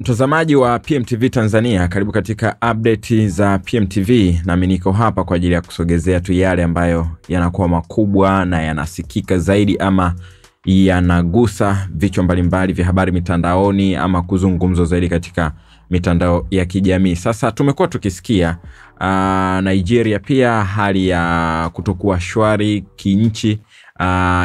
Mtazamaji wa PMTV Tanzania, karibu katika update za PMTV, na mimi niko hapa kwa ajili ya kusogezea tu yale ambayo yanakuwa makubwa na yanasikika zaidi ama yanagusa vichwa mbalimbali vya habari mitandaoni ama kuzungumzo zaidi katika mitandao ya kijamii. Sasa tumekuwa tukisikia Nigeria pia hali ya kutokuwa shwari kinchi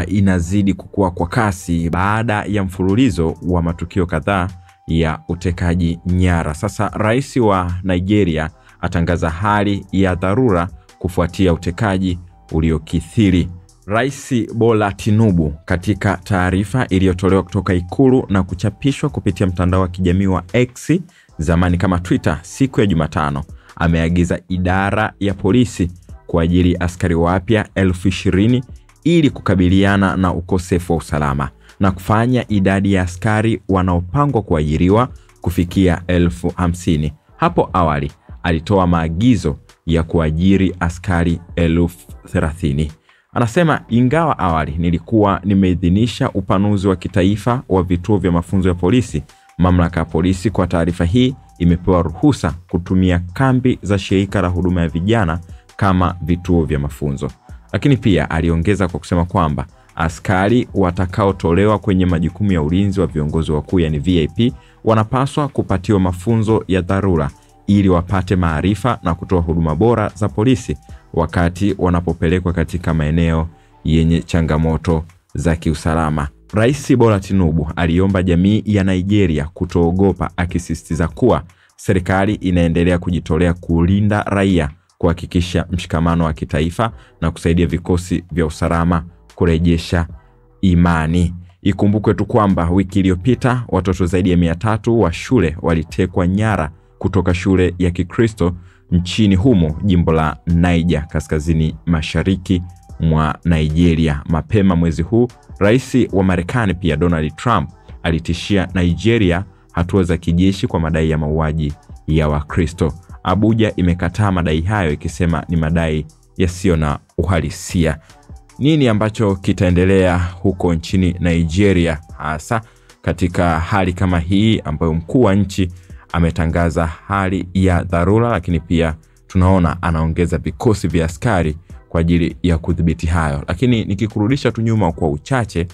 inazidi kukua kwa kasi baada ya mfululizo wa matukio kadhaa ya utekaji nyara. Sasa rais wa Nigeria atangaza hali ya dharura kufuatia utekaji uliokithiri. Rais Bola Tinubu katika taarifa iliyotolewa kutoka ikulu na kuchapishwa kupitia mtandao wa kijamii wa X, zamani kama Twitter, siku ya Jumatano, ameagiza idara ya polisi kuajiri askari wapya 20,000 ili kukabiliana na ukosefu wa usalama na kufanya idadi ya askari wanaopangwa kuajiriwa kufikia 50,000. Hapo awali alitoa maagizo ya kuajiri askari 30,000. Anasema, ingawa awali nilikuwa nimeidhinisha upanuzi wa kitaifa wa vituo vya mafunzo ya polisi, mamlaka ya polisi kwa taarifa hii imepewa ruhusa kutumia kambi za shirika la huduma ya vijana kama vituo vya mafunzo. Lakini pia aliongeza kwa kusema kwamba askari watakaotolewa kwenye majukumu ya ulinzi wa viongozi wakuu, yani VIP, wanapaswa kupatiwa mafunzo ya dharura ili wapate maarifa na kutoa huduma bora za polisi wakati wanapopelekwa katika maeneo yenye changamoto za kiusalama. Rais Bola Tinubu aliomba jamii ya Nigeria kutoogopa, akisisitiza kuwa serikali inaendelea kujitolea kulinda raia, kuhakikisha mshikamano wa kitaifa na kusaidia vikosi vya usalama kurejesha imani. Ikumbukwe tu kwamba wiki iliyopita watoto zaidi ya 300 wa shule walitekwa nyara kutoka shule ya Kikristo nchini humo, jimbo la Niger, kaskazini mashariki mwa Nigeria. Mapema mwezi huu, rais wa Marekani pia Donald Trump alitishia Nigeria hatua za kijeshi kwa madai ya mauaji ya Wakristo. Abuja imekataa madai hayo, ikisema ni madai yasiyo na uhalisia. Nini ambacho kitaendelea huko nchini Nigeria, hasa katika hali kama hii ambayo mkuu wa nchi ametangaza hali ya dharura, lakini pia tunaona anaongeza vikosi vya askari kwa ajili ya kudhibiti hayo. Lakini nikikurudisha tu nyuma kwa uchache,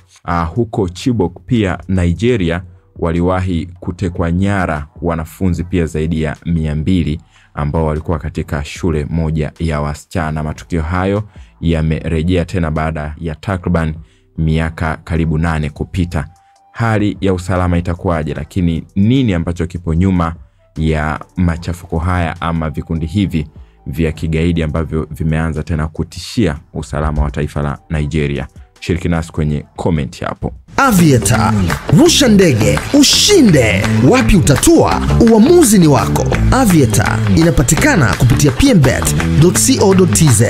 huko Chibok pia Nigeria waliwahi kutekwa nyara wanafunzi pia zaidi ya 200 ambao walikuwa katika shule moja ya wasichana. Matukio hayo yamerejea tena baada ya takriban miaka karibu 8 kupita. Hali ya usalama itakuwaje? Lakini nini ambacho kipo nyuma ya machafuko haya ama vikundi hivi vya kigaidi ambavyo vimeanza tena kutishia usalama wa taifa la Nigeria? Shiriki nasi kwenye comment hapo. Aviator, rusha ndege, ushinde. Wapi utatua? Uamuzi ni wako. Aviator inapatikana kupitia pmbet.co.tz.